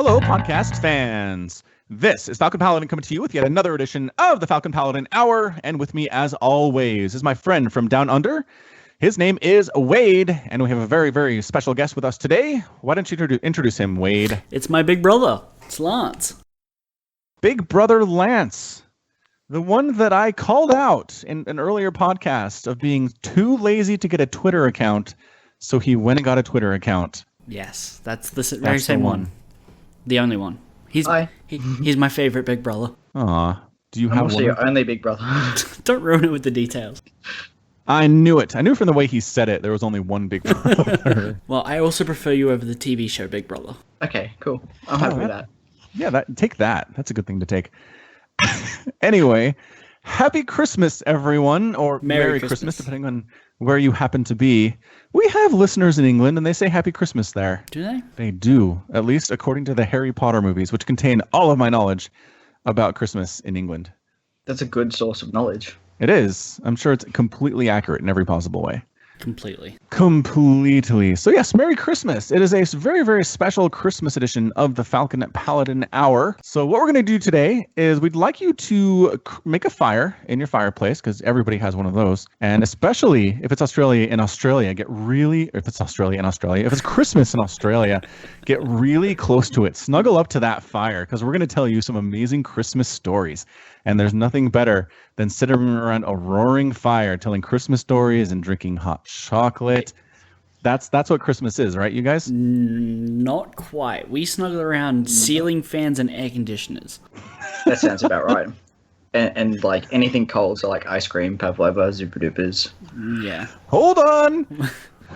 Hello, podcast fans. This is Falcon Paladin coming to you with yet another edition of the Falcon Paladin Hour. And with me, as always, is my friend from down under. His name is Wade, and we have a very, very special guest with us today. Why don't you introduce him, Wade? It's my big brother. It's Lance. Big brother Lance. The one that I called out in an earlier podcast of being too lazy to get a Twitter account, so he went and got a Twitter account. Yes, that's the very same one. The only one. He's my favorite big brother. Aw. Do you I'm have also one? your only big brother. Don't ruin it with the details. I knew it. I knew from the way he said it, there was only one big brother. Well, I also prefer you over the TV show Big Brother. Okay, cool. I'm happy with that. Yeah, take that. That's a good thing to take. Anyway, happy Christmas, everyone, or Merry Christmas, depending on where you happen to be. We have listeners in England, and they say Happy Christmas there. Do they? They do, at least according to the Harry Potter movies, which contain all of my knowledge about Christmas in England. That's a good source of knowledge. It is. I'm sure it's completely accurate in every possible way. Completely. So yes, Merry Christmas. It is a very, very special Christmas edition of the Falcon Paladin Hour. So what we're going to do today is we'd like you to make a fire in your fireplace, because everybody has one of those. And especially if it's Australia, if it's Christmas in Australia, get really close to it. Snuggle up to that fire, because we're going to tell you some amazing Christmas stories. And there's nothing better than sitting around a roaring fire telling Christmas stories and drinking hot chocolate. That's what Christmas is, right, you guys? Not quite. We snuggle around ceiling fans and air conditioners. That sounds about right. And like anything cold, so like ice cream, pavlova, Zupa Dupas. Yeah. Hold on!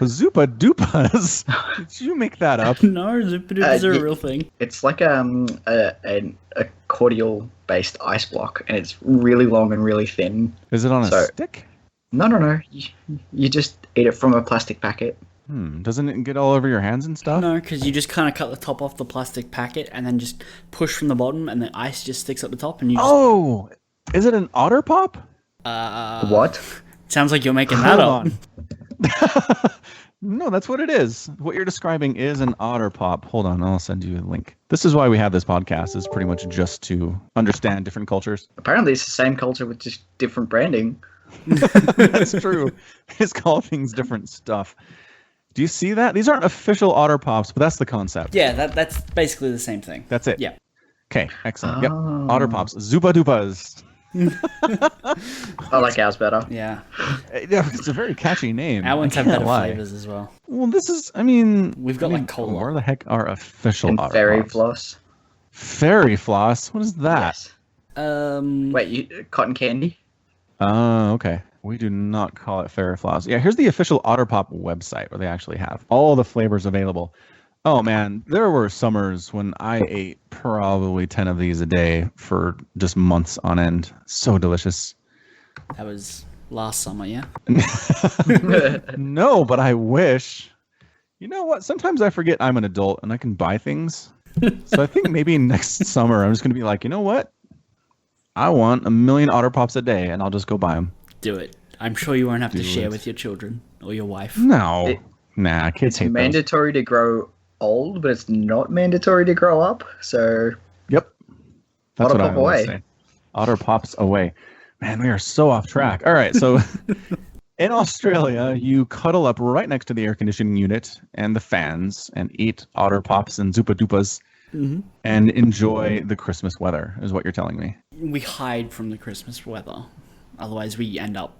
Zupa Dupas? Did you make that up? No, Zupa Dupas are a real thing. It's like a cordial-based ice block, and it's really long and really thin. Is it on a stick? No. You just eat it from a plastic packet. Doesn't it get all over your hands and stuff? No, because you just kind of cut the top off the plastic packet and then just push from the bottom, and the ice just sticks at the top. And you just... Oh! Is it an otter pop? What? Sounds like you're making that up. No, that's what it is. What you're describing is an otter pop. Hold on, I'll send you a link. This is why we have this podcast, is pretty much just to understand different cultures. Apparently it's the same culture with just different branding. That's true. It's called things different stuff. Do you see that? These aren't official otter pops, but that's the concept. Yeah, that's basically the same thing. That's it. Yeah. Okay, excellent. Yep, otter pops. Zupa Dupas. I like ours better. Yeah. It's a very catchy name. Our ones have better flavors as well. Well, we've got like cola. Where the heck are official And otter fairy pops? floss. Fairy floss? What is that? Yes. Wait, cotton candy? Oh, okay. We do not call it fairy floss. Yeah, here's the official Otter Pop website where they actually have all the flavors available. Oh man, there were summers when I ate probably 10 of these a day for just months on end. So delicious. That was last summer, yeah? No, but I wish. You know what? Sometimes I forget I'm an adult and I can buy things. So I think maybe next summer I'm just going to be like, you know what? I want 1 million Otter Pops a day, and I'll just go buy them. Do it. I'm sure you won't have to share with your children or your wife. No. Kids hate It's mandatory to grow old, but it's not mandatory to grow up. So, yep. That's Otter what Pop I always away. say. Otter Pops away. Man, we are so off track. All right, so in Australia, you cuddle up right next to the air conditioning unit and the fans and eat Otter Pops and Zupa Dupas and enjoy the Christmas weather, is what you're telling me. We hide from the Christmas weather. Otherwise, we end up,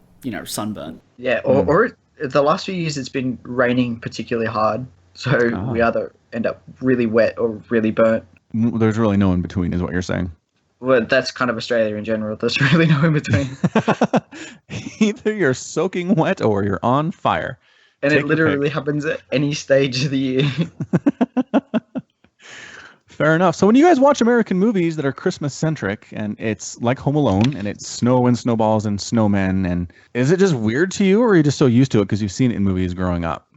sunburnt. yeah, or the last few years it's been raining particularly hard. So we either end up really wet or really burnt. There's really no in between, is what you're saying. Well, that's kind of Australia in general. There's really no in between. Either you're soaking wet or you're on fire. And Take it literally happens at any stage of the year. Fair enough. So when you guys watch American movies that are Christmas-centric, and it's like Home Alone, and it's snow and snowballs and snowmen, and is it just weird to you, or are you just so used to it because you've seen it in movies growing up?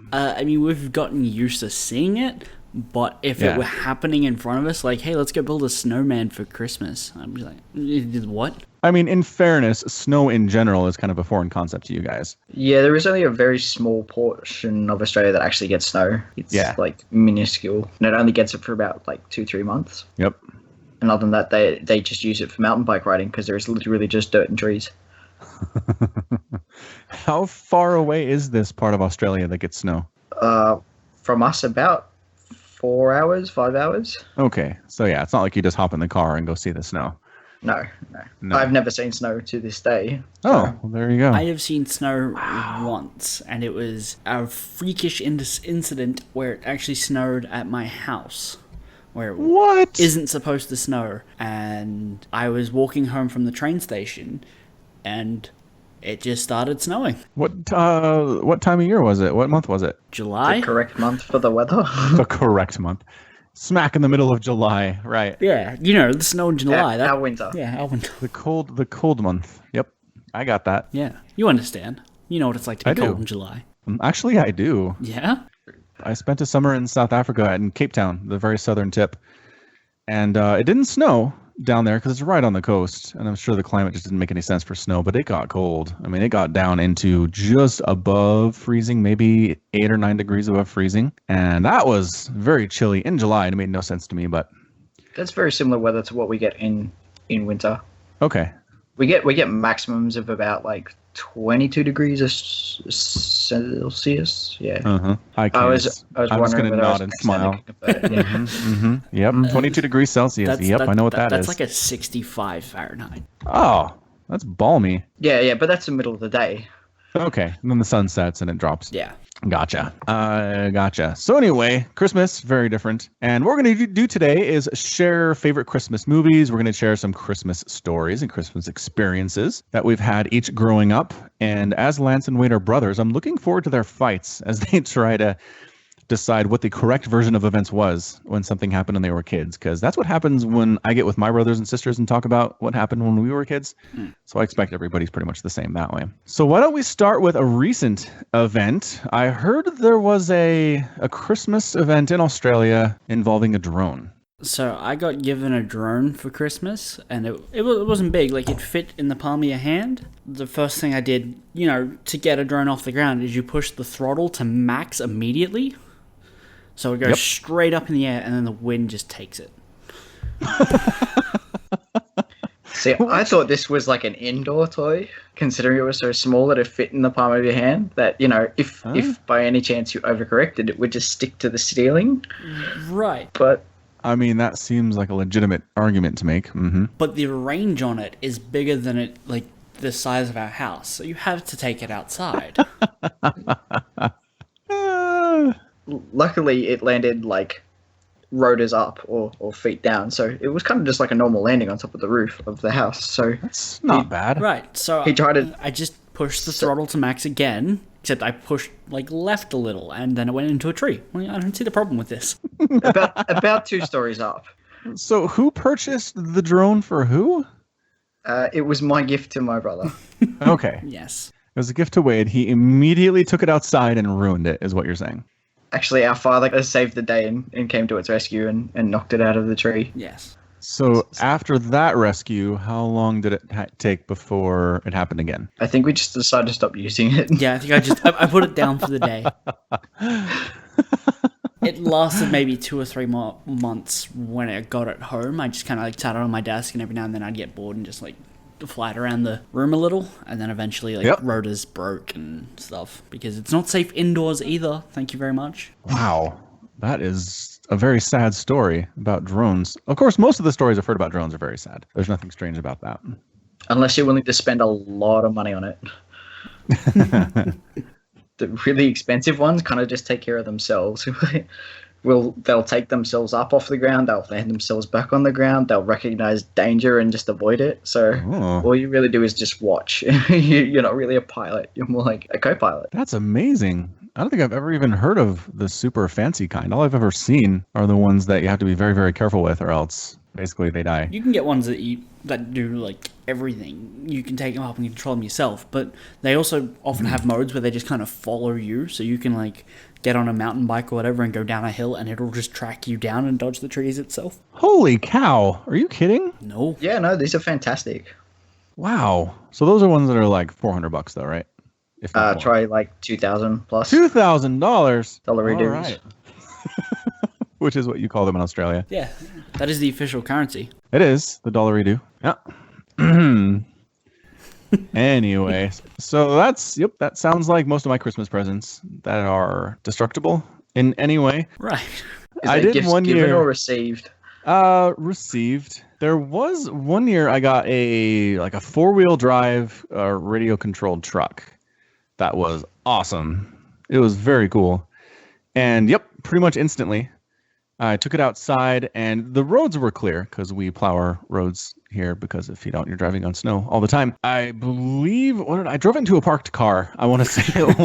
We've gotten used to seeing it, But if it were happening in front of us, like, hey, let's go build a snowman for Christmas, I'd be like, you did what? I mean, in fairness, snow in general is kind of a foreign concept to you guys. Yeah, there is only a very small portion of Australia that actually gets snow. It's like minuscule, and it only gets it for about like 2-3 months. Yep. And other than that, they just use it for mountain bike riding because there's literally just dirt and trees. How far away is this part of Australia that gets snow? From us, about 4 hours, 5 hours. Okay, so yeah, it's not like you just hop in the car and go see the snow. No. I've never seen snow to this day. Oh, well, there you go. I have seen snow once, and it was a freakish incident where it actually snowed at my house. Where it isn't supposed to snow, and I was walking home from the train station, and it just started snowing. What time of year was it? What month was it? July? The correct month for the weather. The correct month. Smack in the middle of July, right? Yeah, the snow in July. Our winter. Yeah, our winter. The cold month. Yep, I got that. Yeah, you understand. You know what it's like to be cold in July. Actually, I do. Yeah? I spent a summer in South Africa in Cape Town, the very southern tip. And it didn't snow down there because it's right on the coast. And I'm sure the climate just didn't make any sense for snow, but it got cold. I mean, it got down into just above freezing, maybe 8 or 9 degrees above freezing. And that was very chilly in July. It made no sense to me, but... That's very similar weather to what we get in winter. Okay. We get maximums of about like 22 degrees Celsius. Yeah. I was going to nod and smile. Yep. 22 degrees Celsius. I know what that is. That's like a 65 Fahrenheit. Oh, that's balmy. Yeah, but that's the middle of the day. Okay. And then the sun sets and it drops. Yeah. Gotcha. So anyway, Christmas, very different. And what we're going to do today is share favorite Christmas movies. We're going to share some Christmas stories and Christmas experiences that we've had each growing up. And as Lance and Wade are brothers, I'm looking forward to their fights as they try to decide what the correct version of events was when something happened when they were kids, because that's what happens when I get with my brothers and sisters and talk about what happened when we were kids. So I expect everybody's pretty much the same that way. So why don't we start with a recent event? I heard there was a Christmas event in Australia involving a drone. So I got given a drone for Christmas, and it wasn't big. Like, it fit in the palm of your hand. The first thing I did, to get a drone off the ground is you push the throttle to max immediately. So it goes straight up in the air, and then the wind just takes it. See, I thought this was like an indoor toy, considering it was so small that it fit in the palm of your hand. That, if by any chance you overcorrected, it would just stick to the ceiling. Right. But I mean, that seems like a legitimate argument to make. But the range on it is bigger than the size of our house, so you have to take it outside. Luckily, it landed like rotors up or feet down, so it was kind of just like a normal landing on top of the roof of the house. So that's not bad. Right. So he tried to. I just pushed the throttle to max again, except I pushed left a little, and then it went into a tree. I don't see the problem with this. about 2 stories up. So who purchased the drone for who? It was my gift to my brother. Okay. Yes. It was a gift to Wade. He immediately took it outside and ruined it, is what you're saying. Actually, our father saved the day and came to its rescue and knocked it out of the tree. Yes. So after that rescue, how long did it take before it happened again? I think we just decided to stop using it. Yeah, I think I put it down for the day. It lasted maybe 2 or 3 more months when it got at home. I just kind of sat it on my desk, and every now and then I'd get bored and just fly it around the room a little, and then eventually rotors broke and stuff, because it's not safe indoors either. Thank you very much. Wow, that is a very sad story about drones. Of course, most of the stories I've heard about drones are very sad. There's nothing strange about that. Unless you're willing to spend a lot of money on it. The really expensive ones kind of just take care of themselves. They'll take themselves up off the ground, they'll land themselves back on the ground, they'll recognize danger and just avoid it. So all you really do is just watch. You're not really a pilot, you're more like a co-pilot. That's amazing. I don't think I've ever even heard of the super fancy kind. All I've ever seen are the ones that you have to be very, very careful with, or else basically they die. You can get ones that do like everything. You can take them up and control them yourself, but they also often have modes where they just kind of follow you, so you can like get on a mountain bike or whatever and go down a hill and it'll just track you down and dodge the trees itself. Holy cow. Are you kidding? No. Yeah, no, these are fantastic. Wow. So those are ones that are like $400 though, right? If not more. Try like 2,000 plus. $2,000. Dollaroos. Right. Which is what you call them in Australia. Yeah, that is the official currency. It is the dollaridoo. Yeah. Anyway, so that sounds like most of my Christmas presents that are destructible in any way. Right. I did one year. Given or received? Received. There was one year I got a 4-wheel drive radio controlled truck. That was awesome. It was very cool. And pretty much instantly I took it outside and the roads were clear because we plow our roads here, because if you don't, you're driving on snow all the time. I believe I drove into a parked car. I want to say it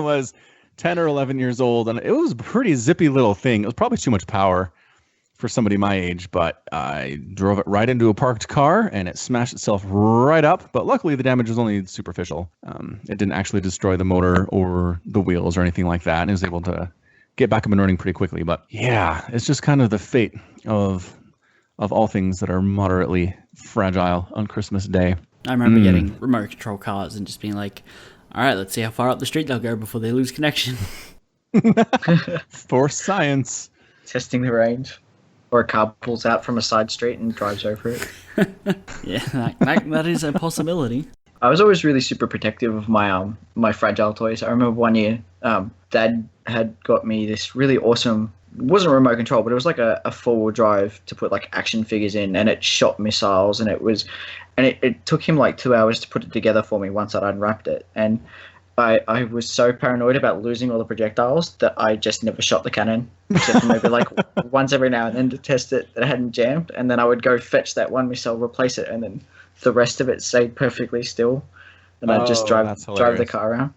was 10 or 11 years old, and it was a pretty zippy little thing. It was probably too much power for somebody my age, but I drove it right into a parked car and it smashed itself right up. But luckily the damage was only superficial. It didn't actually destroy the motor or the wheels or anything like that, and it was able to get back up and running pretty quickly. But yeah, it's just kind of the fate of all things that are moderately fragile on Christmas Day. I remember getting remote control cars and just being like, all right, let's see how far up the street they'll go before they lose connection. For science. Testing the range. Or a car pulls out from a side street and drives over it. Yeah, that is a possibility. I was always really super protective of my fragile toys. I remember one year, Dad had got me this really awesome, it wasn't remote control, but it was like a 4-wheel drive to put like action figures in, and it shot missiles, and it took him like 2 hours to put it together for me once I'd unwrapped it. And I was so paranoid about losing all the projectiles that I just never shot the cannon, except for maybe like once every now and then to test it that it hadn't jammed, and then I would go fetch that one missile, replace it, and then the rest of it stayed perfectly still, and I'd just drive the car around.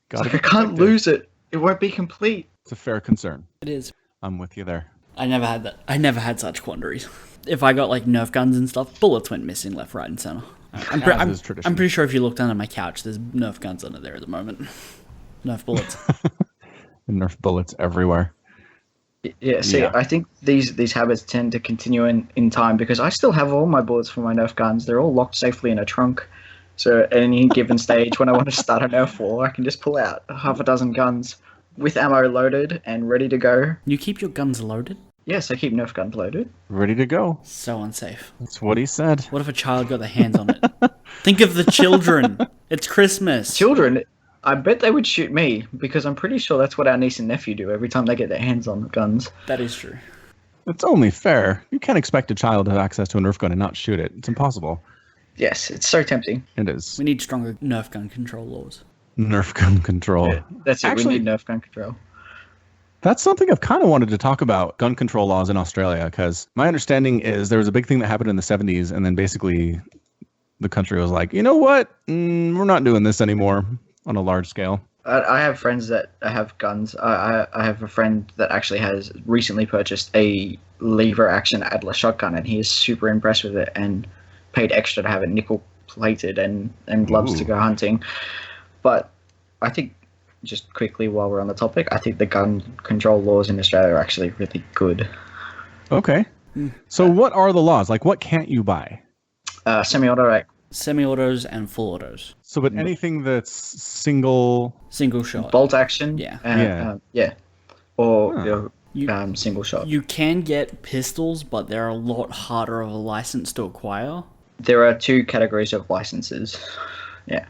It's like, I can't lose it. It won't be complete. It's a fair concern. It is. I'm with you there. I never had that. I never had such quandaries. If I got like Nerf guns and stuff, bullets went missing left, right, and center. I'm pretty sure if you looked under my couch, there's Nerf guns under there at the moment. Nerf bullets. Nerf bullets everywhere. Yeah, see, I think these habits tend to continue in time, because I still have all my bullets for my Nerf guns. They're all locked safely in a trunk. So at any given stage, when I want to start a Nerf war, I can just pull out half a dozen guns with ammo loaded and ready to go. You keep your guns loaded? Yes, I keep Nerf guns loaded. Ready to go. So unsafe. That's what he said. What if a child got their hands on it? Think of the children. It's Christmas. Children? I bet they would shoot me, because I'm pretty sure that's what our niece and nephew do every time they get their hands on guns. That is true. It's only fair. You can't expect a child to have access to a Nerf gun and not shoot it. It's impossible. Yes, it's so tempting. It is. We need stronger Nerf gun control laws. Nerf gun control. Yeah, that's it. Actually, we need Nerf gun control. That's something I've kind of wanted to talk about, gun control laws in Australia, because my understanding is there was a big thing that happened in the 70s, and then basically the country was like, you know what? We're not doing this anymore on a large scale. I have friends that have guns. I have a friend that actually has recently purchased a lever action Adler shotgun, and he is super impressed with it and paid extra to have it nickel plated and loves to go hunting. But I think, just quickly while we're on the topic, I think the gun control laws in Australia are actually really good. Okay. So what are the laws? Like, what can't you buy? Semi-auto. Semi-autos and full autos. So, but anything that's single shot. Bolt action. Yeah. Or single shot. You can get pistols, but they're a lot harder of a license to acquire. There are 2 categories of licenses. Yeah.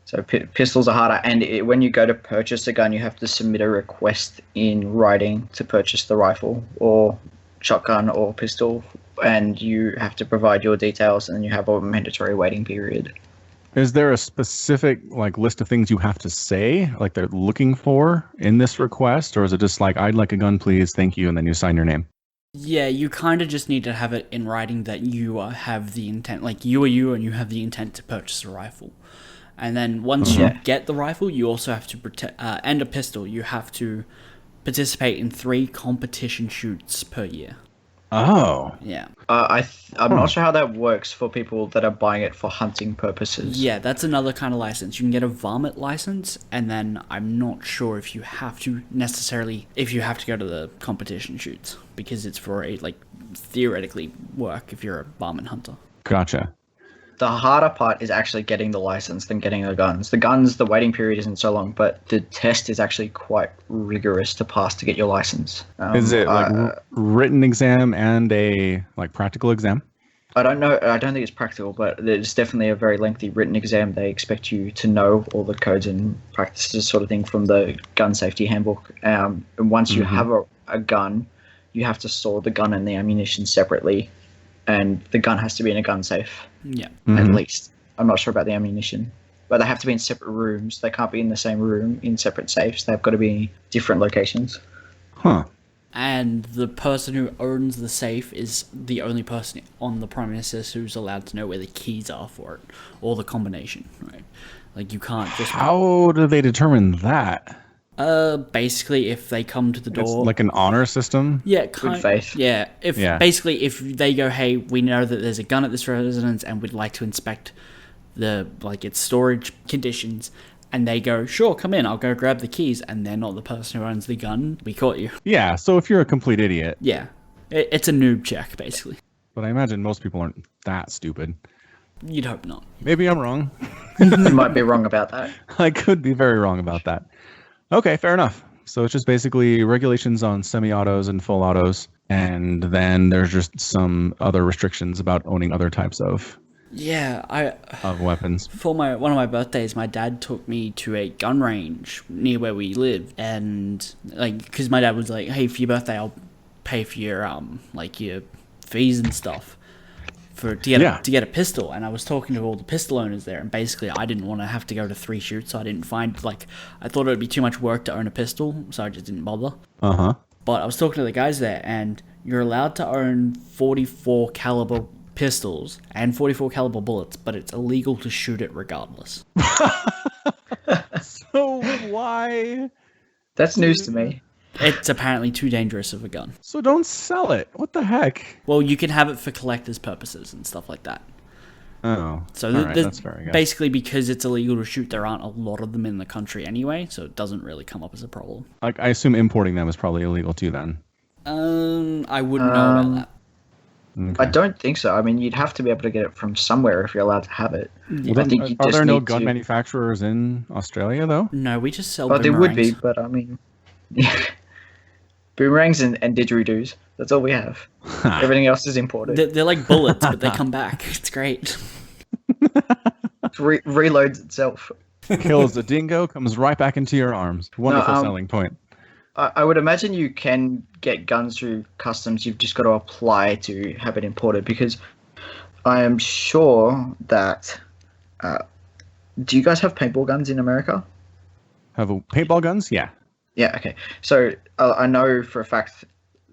So pistols are harder, and when you go to purchase a gun, you have to submit a request in writing to purchase the rifle or shotgun or pistol, and you have to provide your details, and you have a mandatory waiting period. Is there a specific list of things you have to say, like they're looking for in this request, or is it just like, I'd like a gun, please, thank you, and then you sign your name? Yeah, you kind of just need to have it in writing that you have the intent, like you are you, and you have the intent to purchase a rifle. And then once you get the rifle, you also have to protect, and a pistol, you have to participate in 3 competition shoots per year. Oh. Yeah. I'm not sure how that works for people that are buying it for hunting purposes. Yeah, that's another kind of license. You can get a varmint license, and then I'm not sure if you have to go to the competition shoots, because it's for theoretically work if you're a varmint hunter. Gotcha. The harder part is actually getting the license than getting the guns. The guns, the waiting period isn't so long, but the test is actually quite rigorous to pass to get your license. Is it written exam and a practical exam? I don't know. I don't think it's practical, but it's definitely a very lengthy written exam. They expect you to know all the codes and practices, sort of thing, from the gun safety handbook. And once you have a gun, you have to store the gun and the ammunition separately, and the gun has to be in a gun safe. Yeah. At least. I'm not sure about the ammunition. But they have to be in separate rooms. They can't be in the same room in separate safes. They've got to be in different locations. Huh. And the person who owns the safe is the only person on the premises who's allowed to know where the keys are for it, or the combination, right? You can't just... How do they determine that? Basically, if they come to the door... It's like an honor system? Yeah, Good faith. Yeah, basically, if they go, hey, we know that there's a gun at this residence and we'd like to inspect its storage conditions, and they go, sure, come in, I'll go grab the keys, and they're not the person who owns the gun, we caught you. Yeah, so if you're a complete idiot... Yeah, it's a noob check, basically. But I imagine most people aren't that stupid. You'd hope not. Maybe I'm wrong. You might be wrong about that. I could be very wrong about that. Okay, fair enough. So it's just basically regulations on semi-autos and full autos, and then there's just some other restrictions about owning other types of weapons. For one of my birthdays, my dad took me to a gun range near where we lived, and because my dad was like, "Hey, for your birthday, I'll pay for your your fees and stuff to get a pistol." And I was talking to all the pistol owners there, and basically I didn't want to have to go to 3 shoots, so I didn't find I thought it would be too much work to own a pistol, so I just didn't bother. But I was talking to the guys there, and you're allowed to own 44 caliber pistols and 44 caliber bullets, but it's illegal to shoot it regardless. So why? That's news to me. It's apparently too dangerous of a gun. So don't sell it. What the heck? Well, you can have it for collector's purposes and stuff like that. Oh, so that's fair, I guess. Basically, because it's illegal to shoot, there aren't a lot of them in the country anyway, so it doesn't really come up as a problem. I assume importing them is probably illegal too, then. I wouldn't know about that. Okay. I don't think so. I mean, you'd have to be able to get it from somewhere if you're allowed to have it. Well, I think are there no gun manufacturers in Australia, though? No, we just sell boomerangs. There would be, but I mean... Boomerangs and didgeridoos. That's all we have. Everything else is imported. They're like bullets, but they come back. It's great. It reloads itself. Kills a dingo, comes right back into your arms. Wonderful selling point. I would imagine you can get guns through customs. You've just got to apply to have it imported, because I am sure that... do you guys have paintball guns in America? Have paintball guns? Yeah. Yeah, okay. So I know for a fact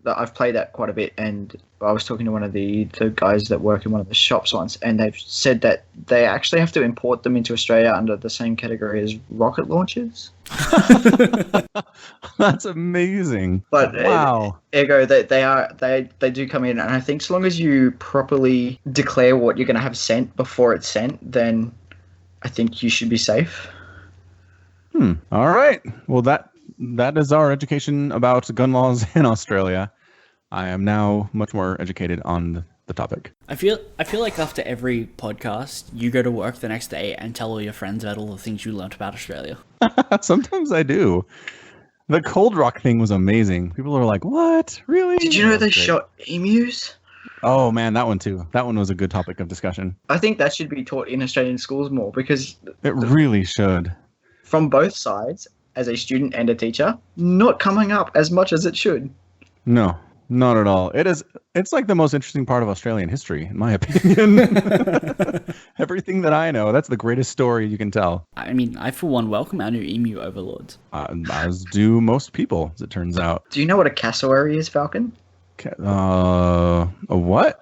that I've played that quite a bit, and I was talking to one of the guys that work in one of the shops once, and they've said that they actually have to import them into Australia under the same category as rocket launchers. That's amazing. But wow. Ergo, they do come in, and I think so long as you properly declare what you're going to have sent before it's sent, then I think you should be safe. All right. Well, that is our education about gun laws in Australia. I am now much more educated on the topic. I feel like after every podcast, you go to work the next day and tell all your friends about all the things you learnt about Australia. Sometimes I do. The Cold Rock thing was amazing. People are like, what? Really? Did you know they shot emus? Oh, man, that one too. That one was a good topic of discussion. I think that should be taught in Australian schools more, because... It really should. From both sides, as a student and a teacher, not coming up as much as it should. No, not at all. It's like the most interesting part of Australian history, in my opinion. Everything that I know, that's the greatest story you can tell. I mean, I for one welcome our new emu overlords. As do most people, as it turns out. Do you know what a cassowary is, Falcon? A what?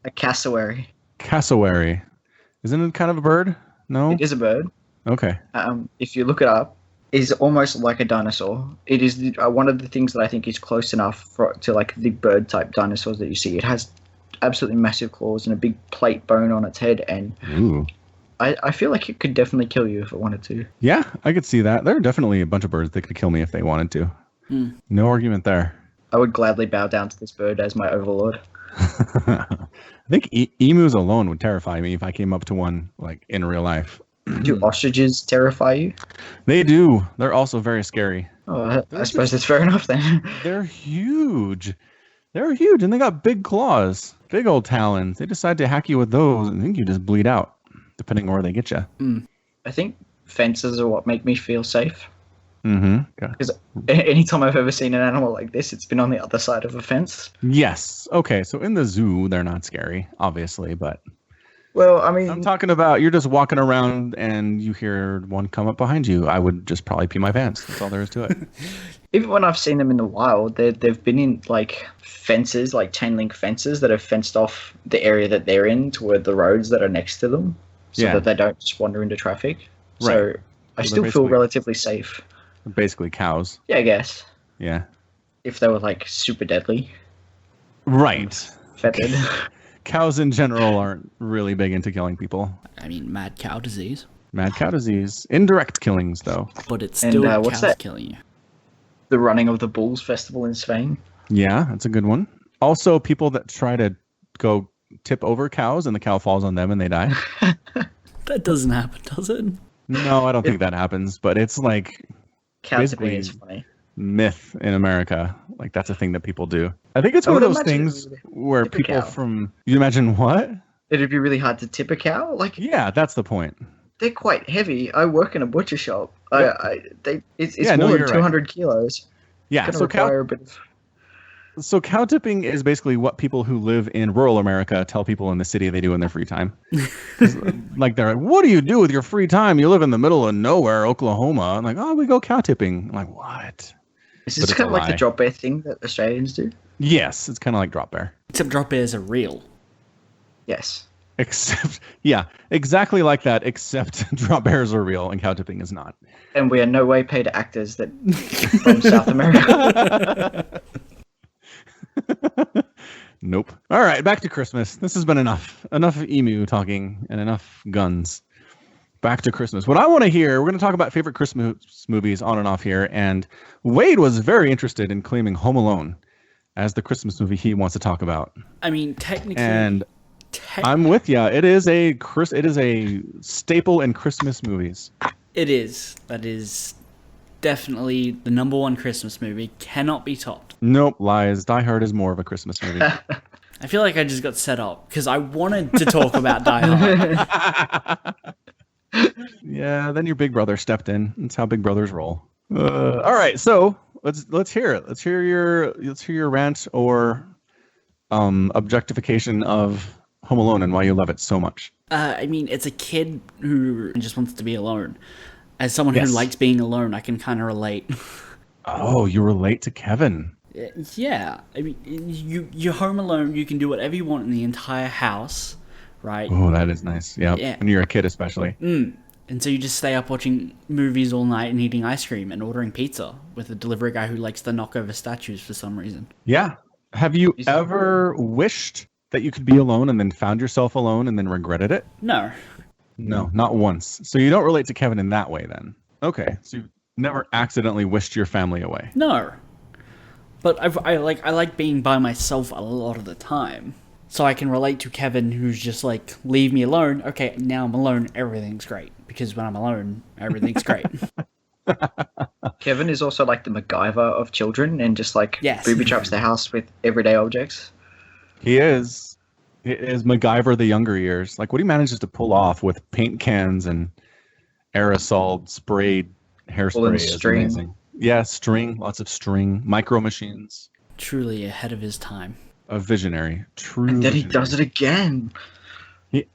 A cassowary. Cassowary. Isn't it kind of a bird? No? It is a bird. Okay. If you look it up, is almost like a dinosaur. It is one of the things that I think is close enough to like the bird type dinosaurs that you see. It has absolutely massive claws and a big plate bone on its head, and I feel like it could definitely kill you if it wanted to. Yeah, I could see that. There are definitely a bunch of birds that could kill me if they wanted to. No argument there. I would gladly bow down to this bird as my overlord. I think emus alone would terrify me if I came up to one like in real life. Do ostriches terrify you? They do. They're also very scary. Oh, I suppose that's fair enough then. They're huge. They're huge, and they got big claws, big old talons. They decide to hack you with those, and I think you just bleed out, depending on where they get you. I think fences are what make me feel safe. Mm-hmm. Because anytime I've ever seen an animal like this, it's been on the other side of a fence. Yes. Okay, so in the zoo, they're not scary, obviously, but... Well, I mean... I'm talking about you're just walking around and you hear one come up behind you. I would just probably pee my pants. That's all there is to it. Even when I've seen them in the wild, they've been in, like, fences, like chain link fences that have fenced off the area that they're in toward the roads that are next to them so that they don't just wander into traffic. So Right. I still feel relatively safe. Basically cows. Yeah, I guess. Yeah. If they were, like, super deadly. Right. Feathered. Cows in general aren't really big into killing people. I mean, mad cow disease. Mad cow disease. Indirect killings, though. But it's still what's cows that? killing you. The running of the bulls festival in Spain. Yeah, that's a good one. Also, people that try to go tip over cows and the cow falls on them and they die. That doesn't happen, does it? No, I don't think that happens, but it's like Cow tipping is funny. myth in America. Like that's a thing that people do. I think it's one of those things where people from you imagine what? It'd be really hard to tip a cow. Like yeah, that's the point. They're quite heavy. I work in a butcher shop. It's more than 200 kilos. Yeah, so so cow tipping is basically what people who live in rural America tell people in the city they do in their free time. Like they're like, what do you do with your free time? You live in the middle of nowhere, Oklahoma. I'm like, oh, we go cow tipping. I'm like, what? Is this kind of like the drop bear thing that Australians do? Yes, it's kind of like drop bear. Except drop bears are real. Yes. Except, yeah, exactly like that, except drop bears are real and cow tipping is not. And we are no way paid actors that from South America. Nope. All right, back to Christmas. This has been enough. Enough emu talking and enough guns. Back to Christmas. What I want to hear, we're going to talk about favorite Christmas movies on and off here, and Wade was very interested in claiming Home Alone as the Christmas movie he wants to talk about. I mean, technically... And I'm with you. It is a staple in Christmas movies. It is. That is definitely the number one Christmas movie. Cannot be topped. Nope, lies. Die Hard is more of a Christmas movie. I feel like I just got set up because I wanted to talk about Die Hard. Yeah, then your big brother stepped in. That's how big brothers roll. All right, so let's hear it. Let's hear your rant or objectification of Home Alone and why you love it so much. I mean, it's a kid who just wants to be alone. As someone who likes being alone, I can kind of relate. Oh, you relate to Kevin. Yeah. I mean, you're home alone. You can do whatever you want in the entire house, right? Oh, that is nice. Yep. Yeah. When you're a kid especially. And so you just stay up watching movies all night and eating ice cream and ordering pizza with a delivery guy who likes to knock over statues for some reason. Yeah. Have you ever wished that you could be alone and then found yourself alone and then regretted it? No. No, not once. So you don't relate to Kevin in that way then. Okay. So you've never accidentally wished your family away. No. But I like being by myself a lot of the time. So I can relate to Kevin who's just like, leave me alone. Okay, now I'm alone. Everything's great. Because when I'm alone, everything's great. Kevin is also like the MacGyver of children and just like booby traps the house with everyday objects. He is. It is MacGyver the younger years. Like what he manages to pull off with paint cans and aerosol sprayed hairspray is amazing. Yeah, string, lots of string, micro machines. Truly ahead of his time. A visionary. True. And then visionary. he does it again.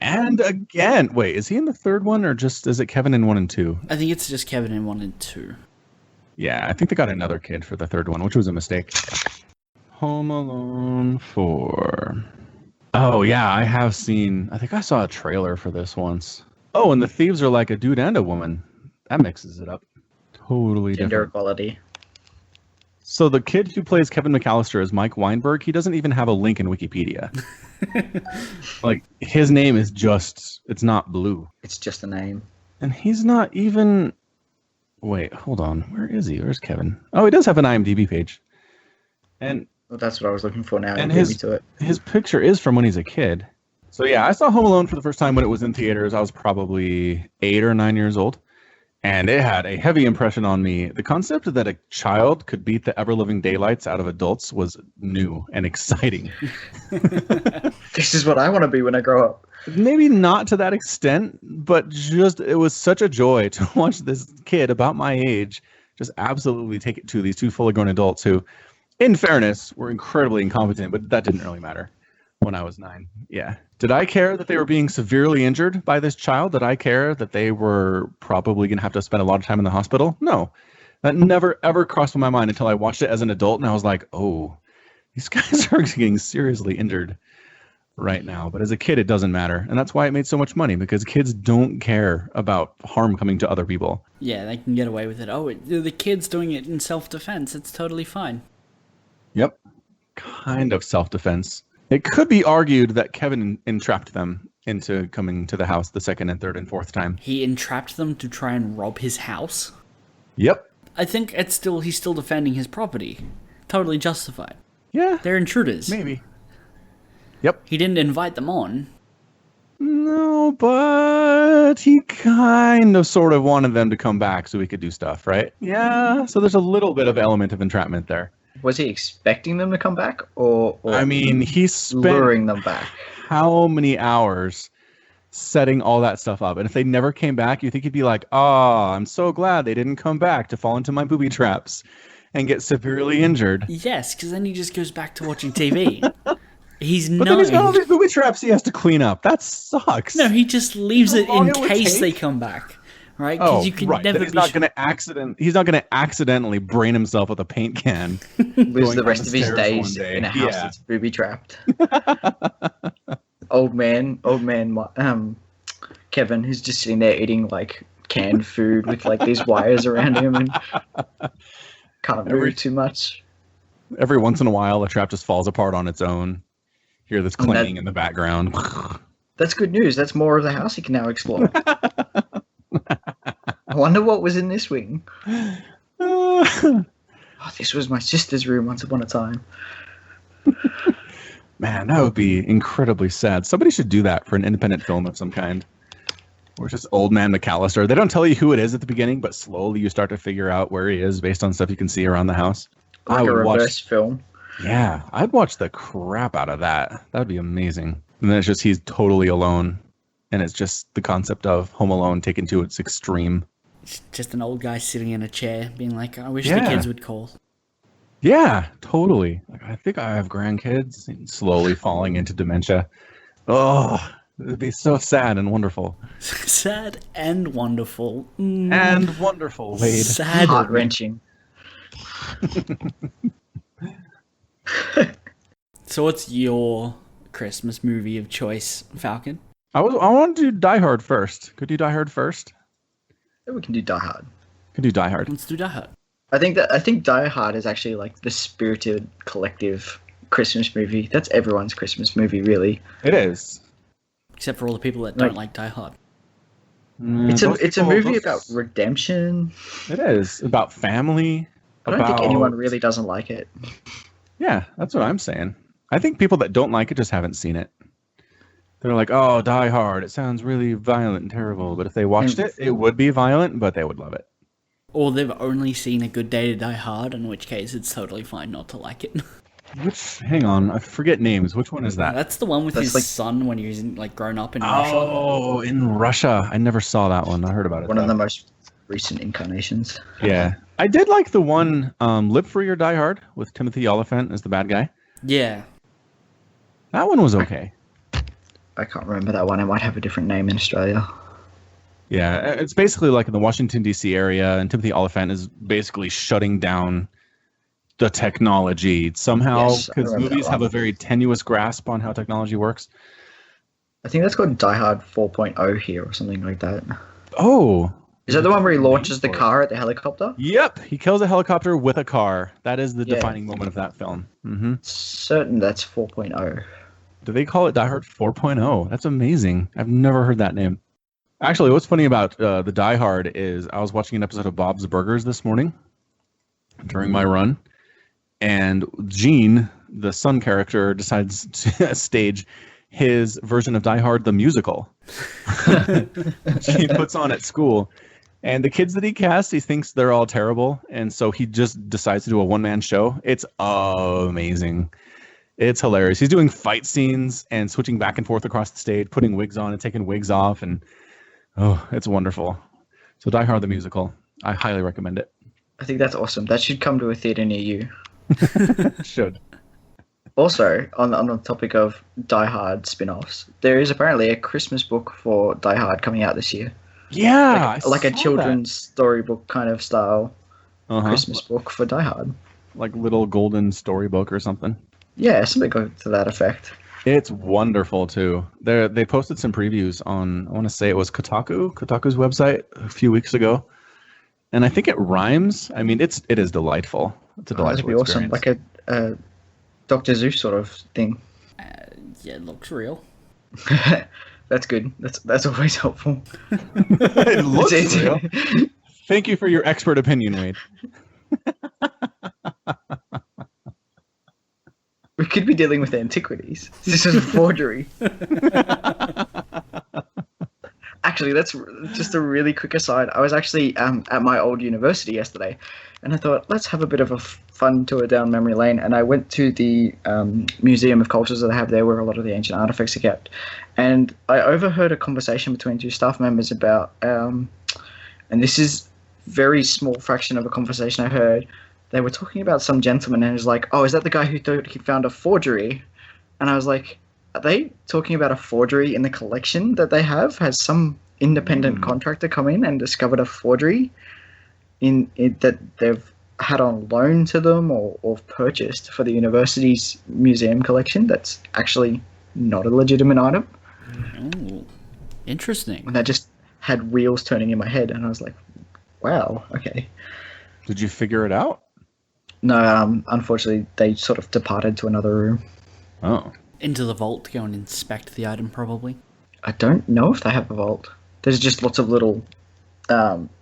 And again. Wait, is he in the third one or just is it Kevin in 1 and 2? I think it's just Kevin in 1 and 2. Yeah, I think they got another kid for the third one, which was a mistake. Home Alone 4. Oh, yeah, I have seen... I think I saw a trailer for this once. Oh, and the thieves are like a dude and a woman. That mixes it up. totally Gender different. equality. So the kid who plays Kevin McAllister is Mike Weinberg. He doesn't even have a link in Wikipedia. Like, his name is just, it's not Blue. It's just a name. And he's not even, wait, hold on. Where is he? Where's Kevin? Oh, he does have an IMDb page. And Well, that's what I was looking for now. And You beat me to it. his picture is from when he's a kid. So yeah, I saw Home Alone for the first time when it was in theaters. I was probably 8 or 9 years old. And it had a heavy impression on me. The concept that a child could beat the ever-living daylights out of adults was new and exciting. This is what I want to be when I grow up. Maybe not to that extent, but just it was such a joy to watch this kid about my age just absolutely take it to these two fully grown adults who, in fairness, were incredibly incompetent, but that didn't really matter when I was 9. Yeah. Did I care that they were being severely injured by this child? Did I care that they were probably going to have to spend a lot of time in the hospital? No. That never, ever crossed my mind until I watched it as an adult, and I was like, oh, these guys are getting seriously injured right now. But as a kid, it doesn't matter. And that's why it made so much money, because kids don't care about harm coming to other people. Yeah, they can get away with it. Oh, the kid's doing it in self-defense. It's totally fine. Yep. Kind of self-defense. It could be argued that Kevin entrapped them into coming to the house the second and third and fourth time. He entrapped them to try and rob his house? Yep. I think he's still defending his property. Totally justified. Yeah. They're intruders. Maybe. Yep. He didn't invite them on. No, but he kind of sort of wanted them to come back so we could do stuff, right? Yeah. So there's a little bit of element of entrapment there. Was he expecting them to come back, or I mean, he spent luring them back? How many hours setting all that stuff up? And if they never came back, you think he'd be like, oh, I'm so glad they didn't come back to fall into my booby traps and get severely injured. Yes, because then he just goes back to watching TV. But then he's got all these booby traps he has to clean up. That sucks. No, he just leaves it in case they come back. Right? Oh, you can right. never He's not going to accidentally brain himself with a paint can. Lose the rest of his days in a house that's booby trapped. old man, Kevin, who's just sitting there eating like canned food with like these wires around him and can't move too much. Every once in a while, a trap just falls apart on its own. Hear this clanging in the background. That's good news. That's more of the house he can now explore. I wonder what was in this wing. Oh, this was my sister's room once upon a time. Man, that would be incredibly sad. Somebody should do that for an independent film of some kind. Or just Old Man McAllister. They don't tell you who it is at the beginning, but slowly you start to figure out where he is based on stuff you can see around the house. Like a reverse film. Yeah, I'd watch the crap out of that. That would be amazing. And then it's just he's totally alone. And it's just the concept of Home Alone taken to its extreme. It's just an old guy sitting in a chair being like, I wish the kids would call. Yeah, totally. Like, I think I have grandkids. And slowly falling into dementia. Oh, it would be so sad and wonderful. Sad and wonderful. And wonderful, Wade. Sad. Heart-wrenching. So what's your Christmas movie of choice, Falcon? I want to do Die Hard first. Could you Die Hard first? Yeah, we can do Die Hard. Could do Die Hard. Let's do Die Hard. I think Die Hard is actually like the spirited collective Christmas movie. That's everyone's Christmas movie, really. It is. Except for all the people that don't like Die Hard. It's a movie about redemption. It is about family. I don't think anyone really doesn't like it. Yeah, that's what I'm saying. I think people that don't like it just haven't seen it. They're like, oh, Die Hard. It sounds really violent and terrible. But if they watched it, it would be violent, but they would love it. Or they've only seen A Good Day to Die Hard, in which case it's totally fine not to like it. Hang on, I forget names. Which one is that? That's the one with his son when he was grown up in Russia. Oh, in Russia. I never saw that one. I heard about it. One of the most recent incarnations. Yeah. I did like the one Live Free or Die Hard with Timothy Olyphant as the bad guy. Yeah. That one was okay. I can't remember that one. It might have a different name in Australia. Yeah, it's basically like in the Washington, D.C. area, and Timothy Olyphant is basically shutting down the technology somehow, because movies have a very tenuous grasp on how technology works. I think that's called Die Hard 4.0 here or something like that. Oh, Is that the one where he launches the car at the helicopter? Yep, he kills a helicopter with a car. That is the defining moment of that film. Mm-hmm. Certain that's 4.0. Do they call it Die Hard 4.0? That's amazing. I've never heard that name. Actually, what's funny about the Die Hard is I was watching an episode of Bob's Burgers this morning during my run, and Gene, the son character, decides to stage his version of Die Hard the musical. He puts on at school. And the kids that he casts, he thinks they're all terrible. And so he just decides to do a one-man show. It's amazing. It's hilarious. He's doing fight scenes and switching back and forth across the stage, putting wigs on and taking wigs off. And, it's wonderful. So Die Hard the musical. I highly recommend it. I think that's awesome. That should come to a theater near you. Should. Also, on the topic of Die Hard spin-offs, there is apparently a Christmas book for Die Hard coming out this year. Yeah, like a children's storybook kind of style Christmas book for Die Hard. Like little golden storybook or something. Yeah, something to that effect. It's wonderful too. They posted some previews on, I want to say it was Kotaku's website a few weeks ago, and I think it rhymes. I mean, it is delightful. It's a delightful experience. Awesome, like a Dr. Zeus sort of thing. Yeah, it looks real. That's good. That's always helpful. It looks real. Thank you for your expert opinion, Wade. We could be dealing with antiquities. This is a forgery. Actually, that's just a really quick aside. I was actually at my old university yesterday, and I thought, let's have a bit of a fun tour down memory lane. And I went to the Museum of Cultures that they have there, where a lot of the ancient artifacts are kept. And I overheard a conversation between two staff members about, and this is very small fraction of a conversation I heard. They were talking about some gentleman, and he was like, "Oh, is that the guy who thought he found a forgery?" And I was like, are they talking about a forgery in the collection that they have? Has some independent contractor come in and discovered a forgery in that they've had on loan to them or purchased for the university's museum collection that's actually not a legitimate item? Oh, interesting. And that just had wheels turning in my head, and I was like, wow, okay. Did you figure it out? No, unfortunately, they sort of departed to another room. Oh. Into the vault to go and inspect the item, probably. I don't know if they have a vault. There's just lots of little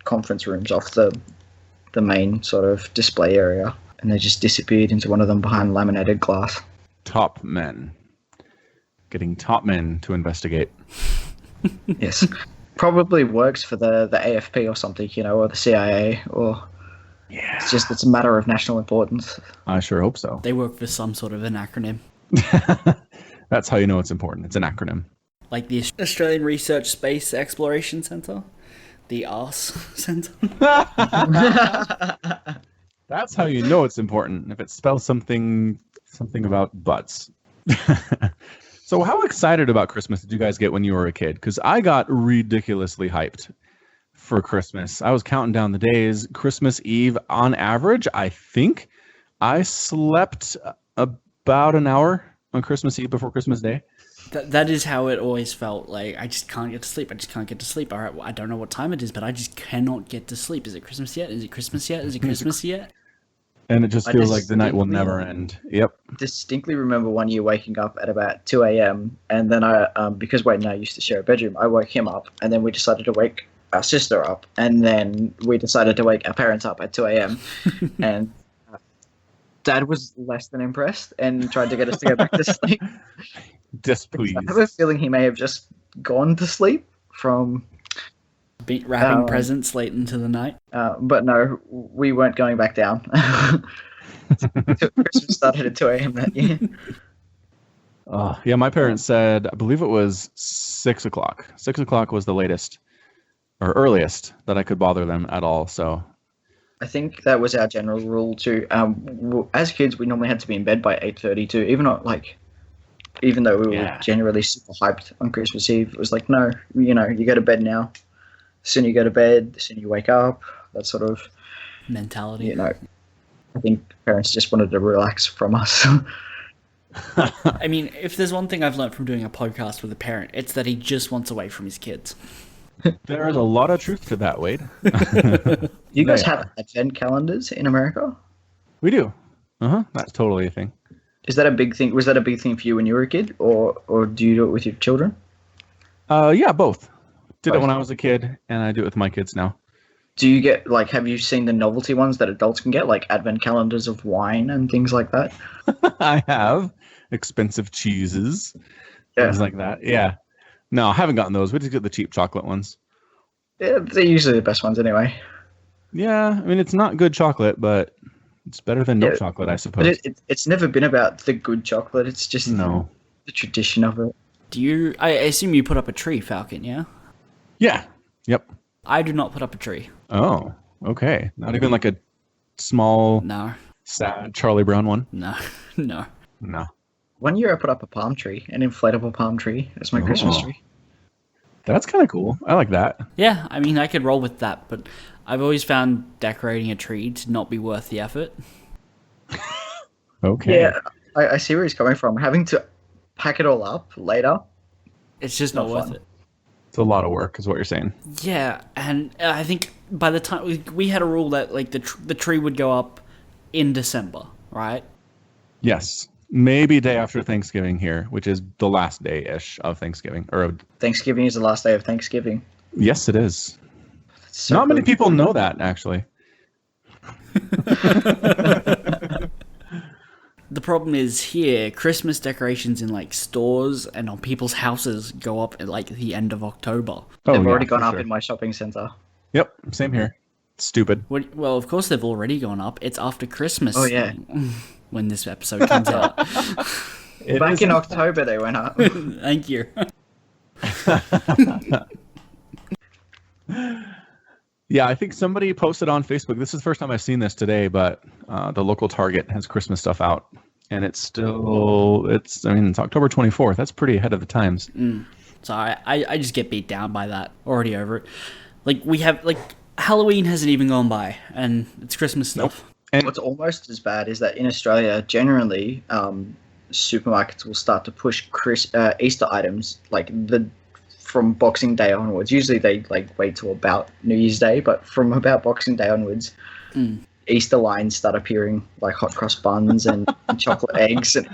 conference rooms off the main sort of display area, and they just disappeared into one of them behind laminated glass. Top men. Getting top men to investigate. Yes. Probably works for the AFP or something, or the CIA, or... Yeah. It's a matter of national importance. I sure hope so. They work for some sort of an acronym. That's how you know it's important. It's an acronym. Like the Australian Research Space Exploration Centre? The ARS Centre? That's how you know it's important. If it spells something about butts. So how excited about Christmas did you guys get when you were a kid? Because I got ridiculously hyped for Christmas. I was counting down the days. Christmas Eve, on average, I think I slept about an hour on Christmas Eve before Christmas Day. That is how it always felt. Like, I just can't get to sleep. All right, well, I don't know what time it is, but I just cannot get to sleep. Is it Christmas yet? Is it Christmas yet? Is it Christmas yet? And it just feels like the night will never end. Yep. Distinctly remember one year waking up at about 2 a.m. And then I, because Wade and I used to share a bedroom, I woke him up, and then we decided to wake our sister up, and then we decided to wake our parents up at 2 a.m. and Dad was less than impressed and tried to get us to go back to sleep. Displeased. I have a feeling he may have just gone to sleep from wrapping presents late into the night. But no, we weren't going back down. Christmas started at 2 a.m. that year. Yeah, my parents said, I believe it was 6 o'clock. 6 o'clock was the latest or earliest that I could bother them at all. So I think that was our general rule too. As kids, we normally had to be in bed by 8:30 too. Even though we were generally super hyped on Christmas Eve, it was like, no, you go to bed now. The sooner you go to bed, the sooner you wake up. That sort of mentality. I think parents just wanted to relax from us. I mean, if there's one thing I've learned from doing a podcast with a parent, it's that he just wants away from his kids. There is a lot of truth to that, Wade. Do you guys have advent calendars in America? We do. That's totally a thing. Is that a big thing? Was that a big thing for you when you were a kid, or do you do it with your children? Yeah, both. Did it when I was a kid, and I do it with my kids now. Do you get, like, have you seen the novelty ones that adults can get, like advent calendars of wine and things like that? I have. Expensive cheeses. Things like that. Yeah. No, I haven't gotten those. We just get the cheap chocolate ones. Yeah, they're usually the best ones anyway. Yeah, I mean, it's not good chocolate, but it's better than no chocolate, I suppose. But it's never been about the good chocolate. It's just the tradition of it. I assume you put up a tree, Falcon, yeah? Yeah. Yep. I do not put up a tree. Oh, okay. Not even like a small, sad Charlie Brown one? No. No. One year I put up a palm tree, an inflatable palm tree as my Christmas tree. That's kind of cool. I like that. Yeah, I mean, I could roll with that, but I've always found decorating a tree to not be worth the effort. Okay. Yeah, I see where he's coming from. Having to pack it all up later. It's just not worth it. It's a lot of work, is what you're saying. Yeah, and I think by the time we had a rule that like the tree would go up in December, right? Yes. Maybe day after Thanksgiving here, which is the last day-ish of Thanksgiving. Thanksgiving is the last day of Thanksgiving. Yes, it is. So not many people know that, actually. The problem is here, Christmas decorations in like stores and on people's houses go up at like the end of October. They've already gone up in my shopping center. Yep, same here. Stupid. Well, of course they've already gone up. It's after Christmas. Oh, yeah. When this episode comes out. Back in October they went up. Thank you. Yeah, I think somebody posted on Facebook. This is the first time I've seen this today, but the local Target has Christmas stuff out, and it's October 24th. That's pretty ahead of the times. So I just get beat down by that. Already over it. Like we have Halloween hasn't even gone by, and it's Christmas stuff. Nope. And what's almost as bad is that in Australia, generally, supermarkets will start to push Easter items from Boxing Day onwards. Usually they wait till about New Year's Day, but from about Boxing Day onwards, Easter lines start appearing, like hot cross buns and chocolate eggs, and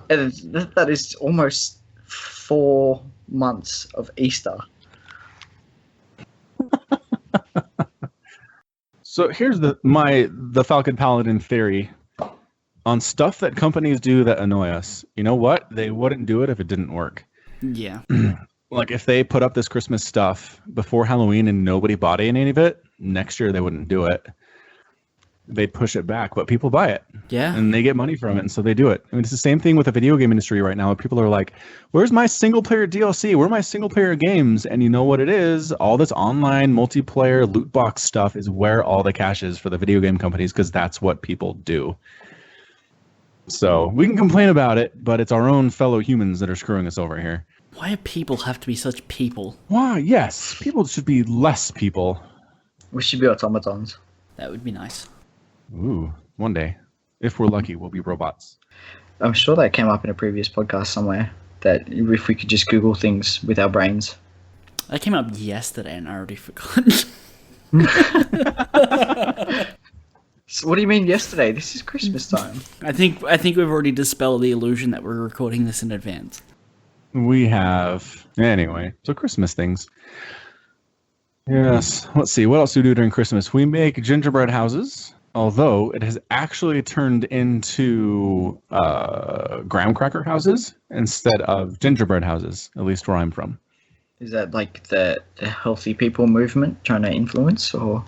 that is almost 4 months of Easter. So here's the Falcon Paladin theory on stuff that companies do that annoy us. You know what? They wouldn't do it if it didn't work. Yeah. Like if they put up this Christmas stuff before Halloween and nobody bought any of it, next year they wouldn't do it. They'd push it back, but people buy it. Yeah. And they get money from it, and so they do it. I mean, it's the same thing with the video game industry right now. People are like, where's my single-player DLC? Where are my single-player games? And you know what it is? All this online multiplayer loot box stuff is where all the cash is for the video game companies, because that's what people do. So we can complain about it, but it's our own fellow humans that are screwing us over here. Why do people have to be such people? Why? Yes. People should be less people. We should be automatons. That would be nice. Ooh, one day. If we're lucky, we'll be robots. I'm sure that came up in a previous podcast somewhere, that if we could just Google things with our brains. That came up yesterday and I already forgot. So what do you mean yesterday? This is Christmas time. I think we've already dispelled the illusion that we're recording this in advance. We have. Anyway, so Christmas things. Yes. Let's see. What else do we do during Christmas? We make gingerbread houses, although it has actually turned into graham cracker houses instead of gingerbread houses, at least where I'm from. Is that like the healthy people movement trying to influence, or?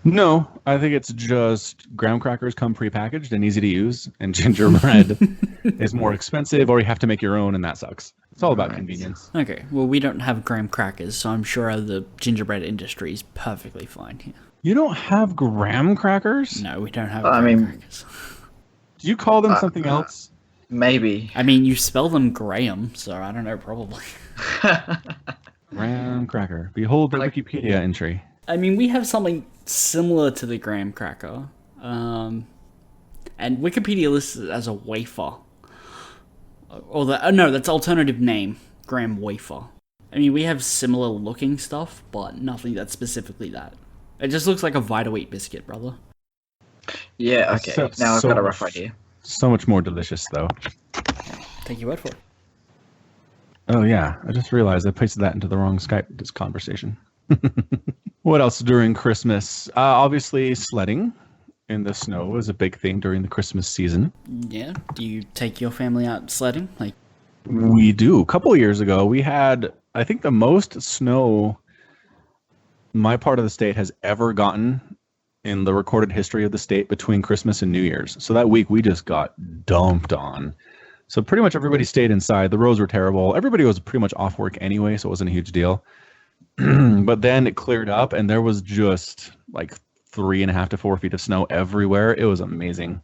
No, I think it's just graham crackers come prepackaged and easy to use, and gingerbread is more expensive, or you have to make your own, and that sucks. It's all about convenience. Okay, well, we don't have graham crackers, so I'm sure the gingerbread industry is perfectly fine here. You don't have graham crackers? No, we don't have graham crackers. Do you call them something else? Maybe. I mean, you spell them Graham, so I don't know, probably. Graham cracker. Behold the Wikipedia entry. I mean, we have something similar to the graham cracker, and Wikipedia lists it as a wafer. Or no, that's alternative name, graham wafer. I mean, we have similar looking stuff, but nothing that's specifically that. It just looks like a Vita Wheat biscuit, brother. Yeah, okay. Now I've got a rough idea. So much more delicious, though. Take your word for it. Oh, yeah. I just realized I pasted that into the wrong Skype conversation. What else during Christmas? Obviously, sledding in the snow is a big thing during the Christmas season. Yeah. Do you take your family out sledding? We do. A couple of years ago, we had, I think, the most snow my part of the state has ever gotten in the recorded history of the state between Christmas and New Year's. So that week, we just got dumped on. So pretty much everybody stayed inside. The roads were terrible. Everybody was pretty much off work anyway, so it wasn't a huge deal. But then it cleared up, and there was just like 3.5 to 4 feet of snow everywhere. It was amazing.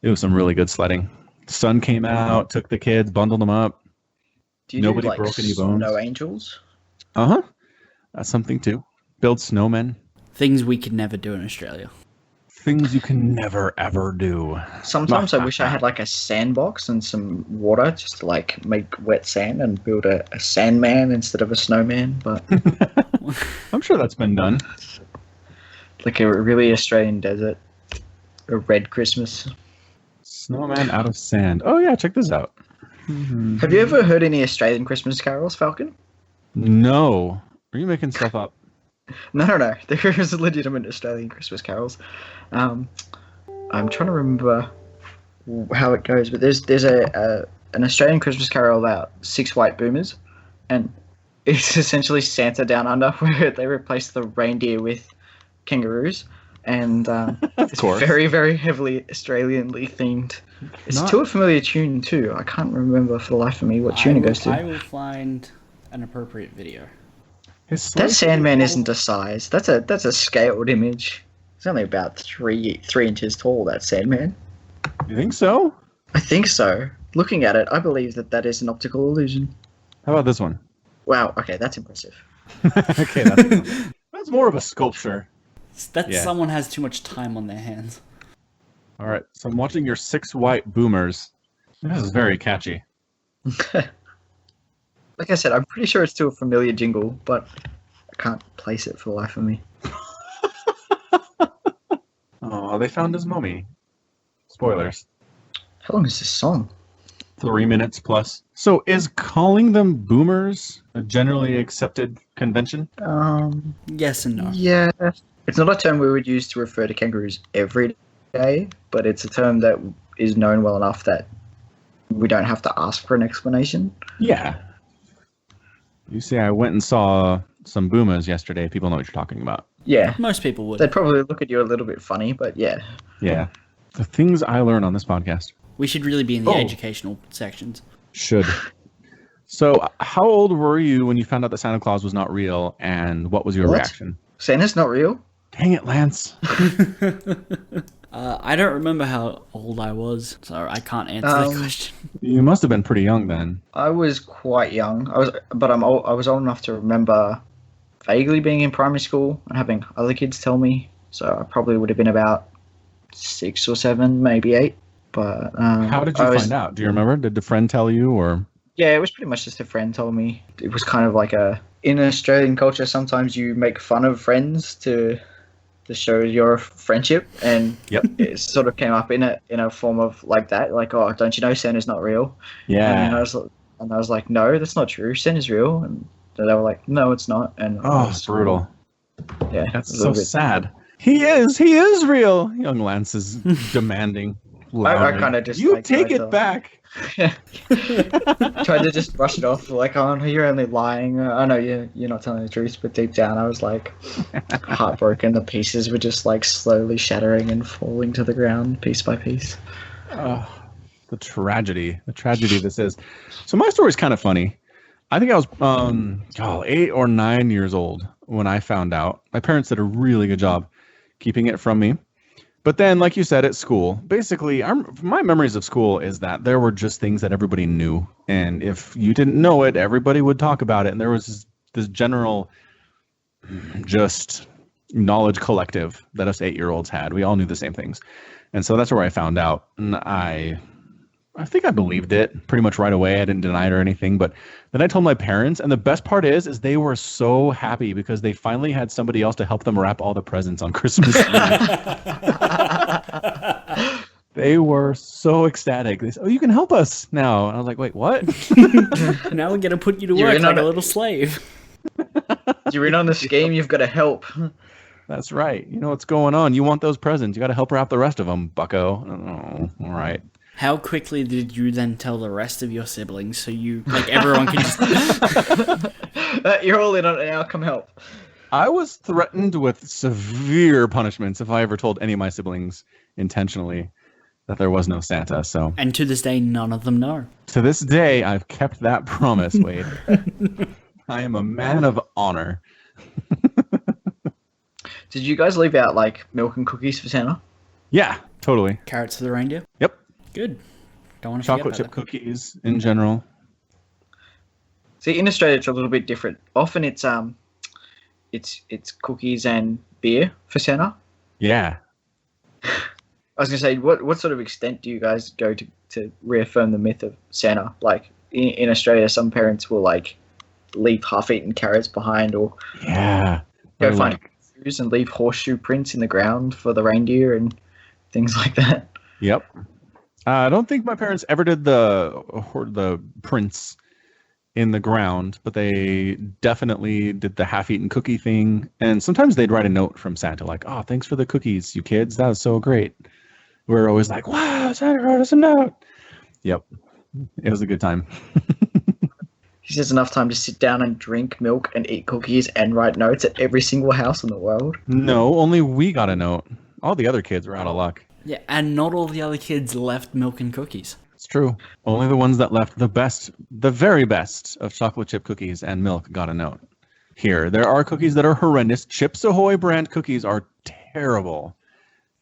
It was some really good sledding. Sun came out, took the kids, bundled them up. Nobody broke any bones. Snow angels? Uh-huh. That's something too. Build snowmen. Things we could never do in Australia. Things you can never, ever do. Sometimes I wish I had like a sandbox and some water just to like make wet sand and build a sandman instead of a snowman. But I'm sure that's been done. Like a really Australian desert. A red Christmas. Snowman out of sand. Oh yeah, check this out. Have you ever heard any Australian Christmas carols, Falcon? No. Are you making stuff up? No. There is legitimate Australian Christmas carols. I'm trying to remember how it goes, but there's an Australian Christmas carol about 6 white boomers, and it's essentially Santa Down Under, where they replace the reindeer with kangaroos, and it's very, very heavily Australianly themed. It's to a familiar tune too. I can't remember for the life of me what tune it goes to. I will find an appropriate video. That Sandman isn't a size. That's a scaled image. It's only about 3 inches tall, that Sandman. You think so? I think so. Looking at it, I believe that is an optical illusion. How about this one? Wow, okay, that's impressive. Okay, that's more of a sculpture. Someone has too much time on their hands. All right, so I'm watching your 6 white boomers. This is very catchy. Like I said, I'm pretty sure it's to a familiar jingle, but I can't place it for the life of me. Oh, they found his mummy. Spoilers. How long is this song? 3 minutes plus. So is calling them boomers a generally accepted convention? Yes and no. Yeah. It's not a term we would use to refer to kangaroos every day, but it's a term that is known well enough that we don't have to ask for an explanation. Yeah. You see, I went and saw some boomers yesterday. People know what you're talking about. Yeah. Most people would. They'd probably look at you a little bit funny, but yeah. Yeah. The things I learn on this podcast. We should really be in the educational sections. Should. So, how old were you when you found out that Santa Claus was not real, and what was your reaction? Santa's not real? Dang it, Lance. I don't remember how old I was, so I can't answer that question. You must have been pretty young then. I was quite young. I was old enough to remember vaguely being in primary school and having other kids tell me. So I probably would have been about 6 or 7, maybe 8. But how did you find out? Do you remember? Did the friend tell you, or? Yeah, it was pretty much just a friend told me. It was kind of like in Australian culture, sometimes you make fun of friends to show your friendship, and it sort of came up in a form of like that, like, oh, don't you know Santa's not real? Yeah. And I was like, no, that's not true. Santa's real. And they were like, no, it's not. And it's brutal. Yeah, that's so sad. He is real. Young Lance is demanding. I kind of just take it back. Tried to just brush it off, like, oh no, you're only lying. I know you're not telling the truth, but deep down I was like heartbroken. The pieces were just like slowly shattering and falling to the ground piece by piece. The tragedy this is. So my story's kind of funny. I think I was 8 or 9 years old when I found out. My parents did a really good job keeping it from me. But then, like you said, at school, basically, my memories of school is that there were just things that everybody knew. And if you didn't know it, everybody would talk about it. And there was this general just knowledge collective that us 8-year-olds had. We all knew the same things. And so that's where I found out. And I I think I believed it pretty much right away. I didn't deny it or anything. But then I told my parents, and the best part is they were so happy because they finally had somebody else to help them wrap all the presents on Christmas Eve. They were so ecstatic. They said, "Oh, you can help us now." And I was like, "Wait, what?" Now we're gonna put you to work like a little slave. You're in on the scheme. You've got to help. That's right. You know what's going on. You want those presents. You got to help wrap the rest of them, bucko. Oh, all right. How quickly did you then tell the rest of your siblings so you, like, everyone can just... You're all in on it now. Come help. I was threatened with severe punishments if I ever told any of my siblings intentionally that there was no Santa. So, and to this day, none of them know. To this day, I've kept that promise, Wade. I am a man of honor. Did you guys leave out like milk and cookies for Santa? Yeah, totally. Carrots for the reindeer? Yep. Good. Don't want to chocolate chip cookies in general. See, in Australia, it's a little bit different. Often it's cookies and beer for Santa. Yeah. I was gonna say, what sort of extent do you guys go to reaffirm the myth of Santa? Like in Australia, some parents will like leave half-eaten carrots behind, or go find shoes and leave horseshoe prints in the ground for the reindeer and things like that. Yep. I don't think my parents ever did the prints in the ground, but they definitely did the half-eaten cookie thing. And sometimes they'd write a note from Santa like, "Oh, thanks for the cookies, you kids. That was so great." We're always like, "Wow, Santa wrote us a note." Yep. It was a good time. He says enough time to sit down and drink milk and eat cookies and write notes at every single house in the world. No, only we got a note. All the other kids were out of luck. Yeah, and not all the other kids left milk and cookies. It's true. Only the ones that left the very best of chocolate chip cookies and milk got a note. Here, there are cookies that are horrendous. Chips Ahoy brand cookies are terrible.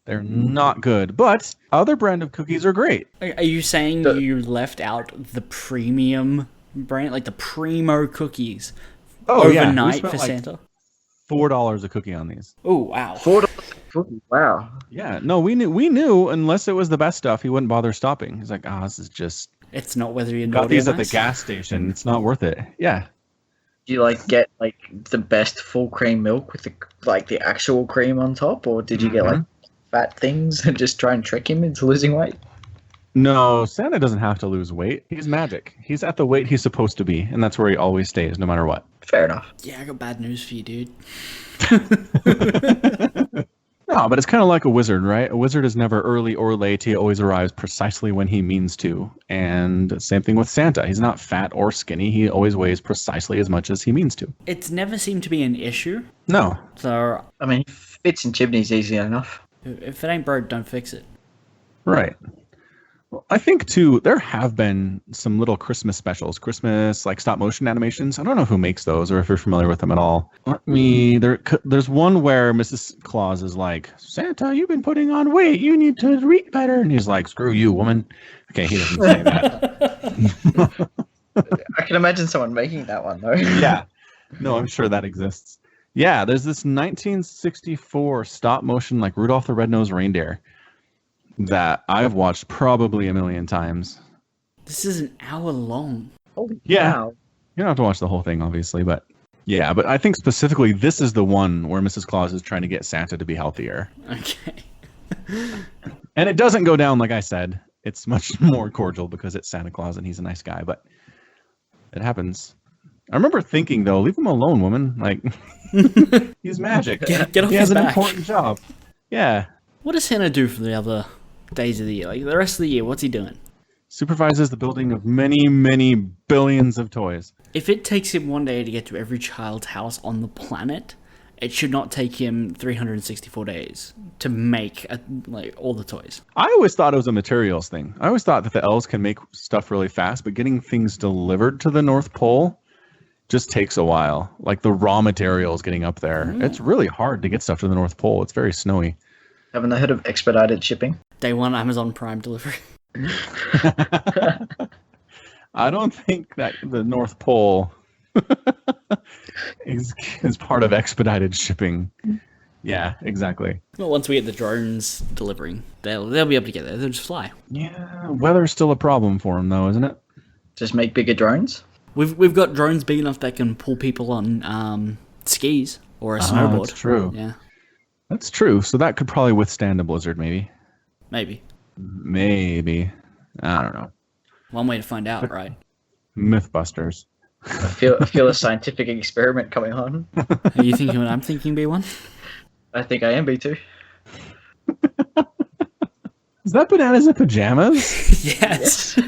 They're not good, but other brand of cookies are great. Are you saying you left out the premium brand, like the primo cookies, overnight for Santa? $4 a cookie on these. Oh wow! $4 a cookie. Wow. Yeah, no, we knew unless it was the best stuff, he wouldn't bother stopping. He's like, this is just. It's not whether you got these at the gas station. It's not worth it. Yeah. Do you get the best full cream milk with the actual cream on top, or did you get fat things and just try and trick him into losing weight? No, Santa doesn't have to lose weight. He's magic. He's at the weight he's supposed to be, and that's where he always stays, no matter what. Fair enough. Yeah, I got bad news for you, dude. No, but it's kind of like a wizard, right? A wizard is never early or late. He always arrives precisely when he means to. And same thing with Santa. He's not fat or skinny. He always weighs precisely as much as he means to. It's never seemed to be an issue. No. So, I mean, fits in chimneys easy enough. If it ain't broke, don't fix it. Right. Well, I think, too, there have been some little Christmas specials. Christmas, stop motion animations. I don't know who makes those or if you're familiar with them at all. There's one where Mrs. Claus is like, "Santa, you've been putting on weight. You need to eat better." And he's like, "Screw you, woman." Okay, he doesn't say that. I can imagine someone making that one, though. Yeah. No, I'm sure that exists. Yeah, there's this 1964 stop motion Rudolph the Red-Nosed Reindeer that I've watched probably a million times. This is an hour long. Holy yeah. Wow. You don't have to watch the whole thing, obviously, but yeah, but I think specifically this is the one where Mrs. Claus is trying to get Santa to be healthier. Okay. And it doesn't go down like I said. It's much more cordial because it's Santa Claus and he's a nice guy, but it happens. I remember thinking, though, leave him alone, woman. He's magic. Get off he his has an back. important job. Yeah. What does Santa do for the other days of the year? The rest of the year, what's he doing? Supervises the building of many, many billions of toys. If it takes him one day to get to every child's house on the planet, it should not take him 364 days to make all the toys. I always thought it was a materials thing. I always thought that the elves can make stuff really fast, but getting things delivered to the North Pole just takes a while. The raw materials getting up there. It's really hard to get stuff to the North Pole. It's very snowy. Haven't they heard of expedited shipping? Day one Amazon Prime delivery. I don't think that the North Pole is part of expedited shipping. Yeah, exactly. Well, once we get the drones delivering, they'll be able to get there. They'll just fly. Yeah, weather's still a problem for them, though, isn't it? Just make bigger drones. We've got drones big enough that can pull people on skis or a snowboard. That's true. Yeah, that's true. So that could probably withstand a blizzard, maybe. Maybe. I don't know. One way to find out, right? Mythbusters. I feel a scientific experiment coming on. Are you thinking what I'm thinking, B1? I think I am B2. Is that Bananas in Pajamas? Yes.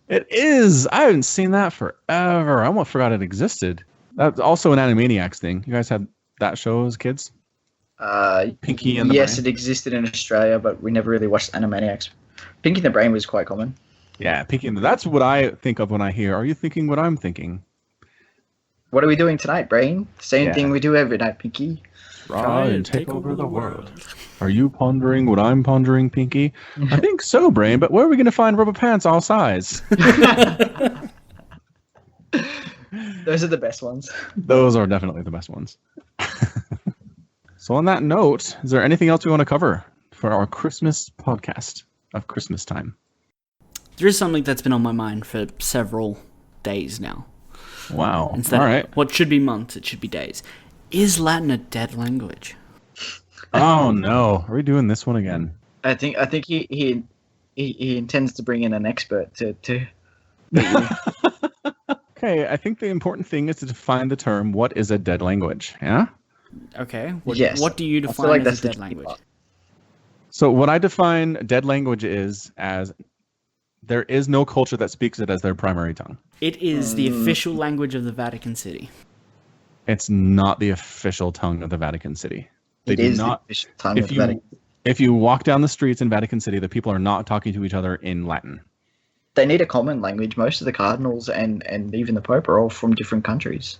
It is. I haven't seen that forever. I almost forgot it existed. That's also an Animaniacs thing. You guys had that show as kids? Pinky and the Yes, Brain? it existed in Australia, but we never really watched Animaniacs. Pinky and the Brain was quite common. Yeah, Pinky and that's what I think of when I hear. Are you thinking what I'm thinking? What are we doing tonight, Brain? Same thing we do every night, Pinky. Try and take over the world. Are you pondering what I'm pondering, Pinky? I think so, Brain, but where are we going to find rubber pants all size? Those are the best ones. Those are definitely the best ones. So on that note, is there anything else we want to cover for our Christmas podcast of Christmas time? There is something that's been on my mind for several days now. Wow. Instead all right. of what should be months, it should be days. Is Latin a dead language? Oh no! Are we doing this one again? I think he intends to bring in an expert to. Okay, I think the important thing is to define the term. What is a dead language? Yeah. Okay. Yes. What do you I feel define like as that's a the dead tricky language? part. So what I define dead language is as there is no culture that speaks it as their primary tongue. It is the official language of the Vatican City. It's not the official tongue of the Vatican City. They It do is not. the official tongue If of the you Vatican. if you walk down the streets in Vatican City, the people are not talking to each other in Latin. They need a common language. Most of the cardinals and even the Pope are all from different countries.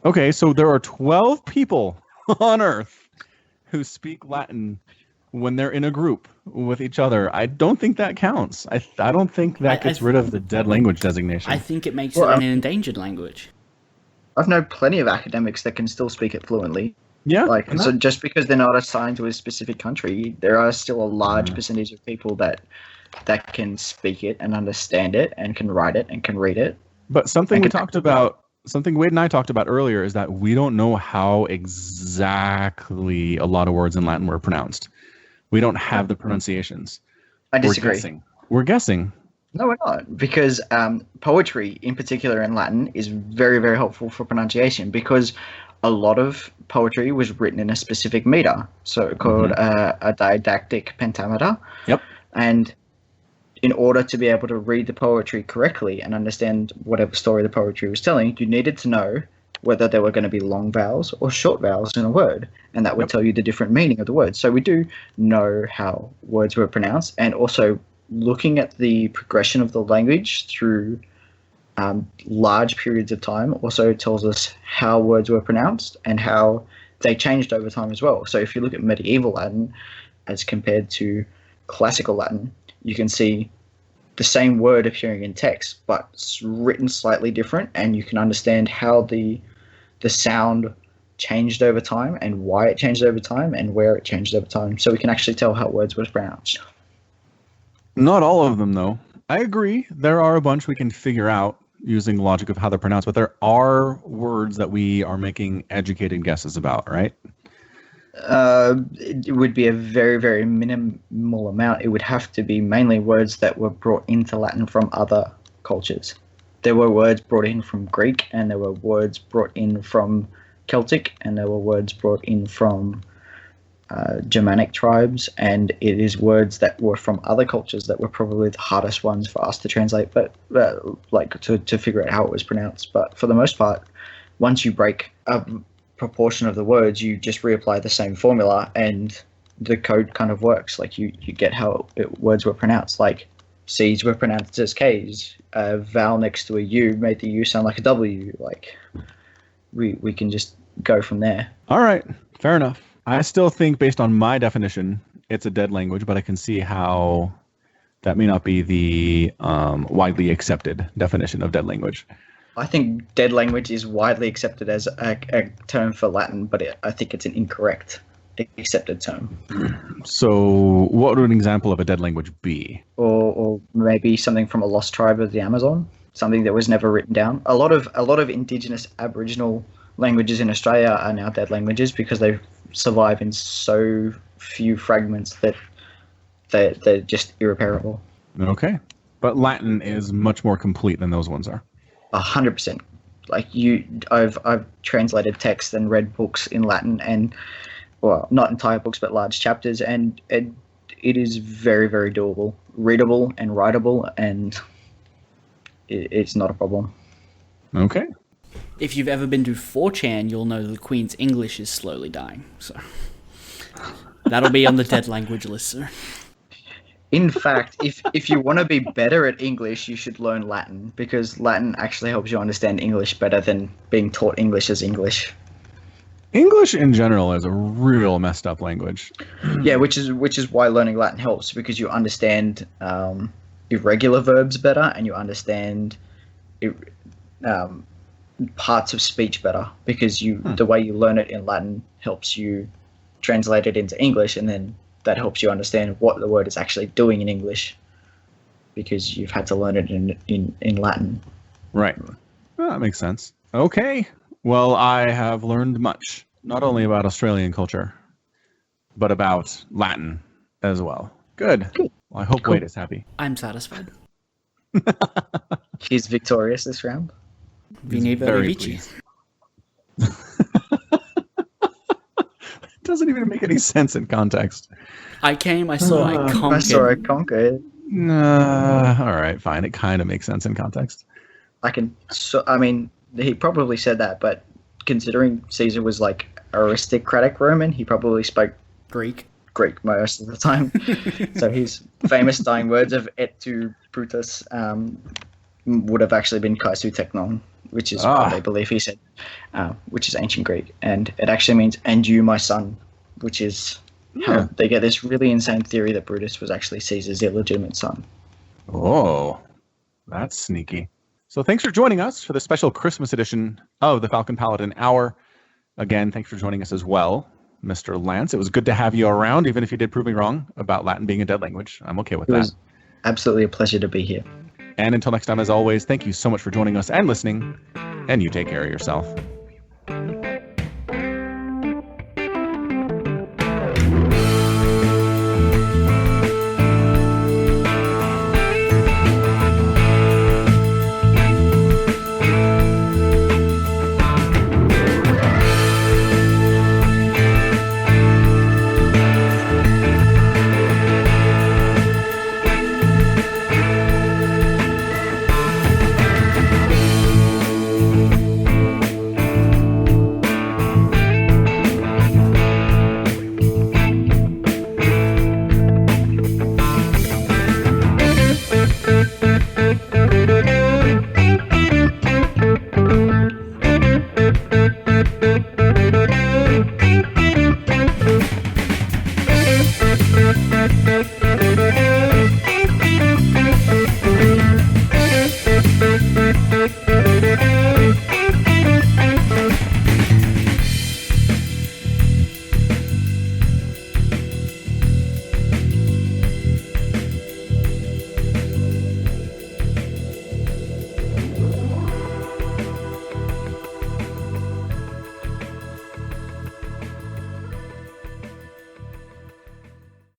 Okay, so there are 12 people on Earth who speak Latin when they're in a group with each other. I don't think that counts. I don't think that gets rid of the dead language designation. I think it makes Well, it an endangered language. I've known plenty of academics that can still speak it fluently. yeah, Like, and so that- just because they're not assigned to a specific country, there are still a large percentage of people that can speak it and understand it and can write it and can read it. But something I we can- talked about, something Wade and I talked about earlier, is that we don't know how exactly a lot of words in Latin were pronounced. We don't have the pronunciations. I disagree. We're guessing. No, we're not, because poetry, in particular in Latin, is very, very helpful for pronunciation because a lot of poetry was written in a specific meter, so called a didactic pentameter. Yep. And in order to be able to read the poetry correctly and understand whatever story the poetry was telling, you needed to know whether there were going to be long vowels or short vowels in a word, and that would tell you the different meaning of the word. So we do know how words were pronounced, and also looking at the progression of the language through large periods of time also tells us how words were pronounced and how they changed over time as well. So if you look at medieval Latin as compared to classical Latin, you can see the same word appearing in text, but it's written slightly different, and you can understand how the sound changed over time and why it changed over time and where it changed over time. So we can actually tell how words were pronounced. Not all of them, though. I agree. There are a bunch we can figure out using logic of how they're pronounced, but there are words that we are making educated guesses about, right? It would be a very, very minimal amount. It would have to be mainly words that were brought into Latin from other cultures. There were words brought in from Greek, and there were words brought in from Celtic, and there were words brought in from Germanic tribes, and it is words that were from other cultures that were probably the hardest ones for us to translate, but like to figure out how it was pronounced. But for the most part, once you break a proportion of the words, you just reapply the same formula, and the code kind of works. Like you get how words were pronounced. Like C's were pronounced as K's. A vowel next to a U made the U sound like a W. Like we can just go from there. All right, fair enough. I still think, based on my definition, it's a dead language, but I can see how that may not be the widely accepted definition of dead language. I think dead language is widely accepted as a term for Latin, but I think it's an incorrect accepted term. So what would an example of a dead language be? Or maybe something from a lost tribe of the Amazon, something that was never written down. A lot of indigenous Aboriginal languages in Australia are now dead languages because they survive in so few fragments that they're just irreparable. Okay. But Latin is much more complete than those ones are. 100%. Like I've translated text and read books in Latin, and well, not entire books, but large chapters, and it is very, very doable, readable and writable, and it's not a problem. Okay. If you've ever been to 4chan, you'll know the Queen's English is slowly dying. So that'll be on the dead language list, sir. In fact, if you want to be better at English, you should learn Latin, because Latin actually helps you understand English better than being taught English as English. English in general is a real messed up language. Yeah, which is why learning Latin helps, because you understand irregular verbs better, and you understand parts of speech better, because the way you learn it in Latin helps you translate it into English, and then that helps you understand what the word is actually doing in English, because you've had to learn it in Latin. Right. Well, that makes sense. Okay. Well, I have learned much, not only about Australian culture, but about Latin as well. Good. Well, I hope Wade is happy. I'm satisfied. He's victorious this round. He's very pleased. It doesn't even make any sense in context. I came, I saw, I conquered. I saw, I conquered. All right, fine. It kind of makes sense in context. He probably said that, but considering Caesar was like aristocratic Roman, he probably spoke Greek most of the time. So his famous dying words of "et tu Brutus" would have actually been "kai su tēknon," which is what they believe he said, which is ancient Greek, and it actually means "and you, my son," which is how they get this really insane theory that Brutus was actually Caesar's illegitimate son. Oh, that's sneaky. So thanks for joining us for the special Christmas edition of the Falcon Paladin Hour. Again, thanks for joining us as well, Mr. Lance. It was good to have you around, even if you did prove me wrong about Latin being a dead language. I'm okay with that. It was absolutely a pleasure to be here. And until next time, as always, thank you so much for joining us and listening, and you take care of yourself.